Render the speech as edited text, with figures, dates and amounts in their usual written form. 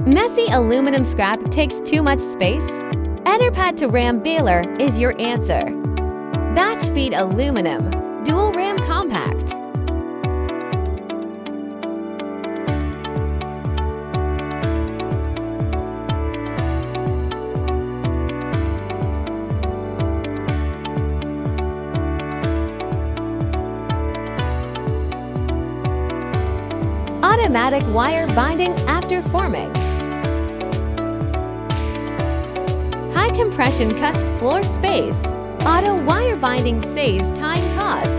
Messy aluminum scrap takes too much space? ENERPAT to ram baler is your answer. Batch feed aluminum, dual ram compact. Automatic wire binding after forming. High compression cuts floor space. Auto wire binding saves time costs.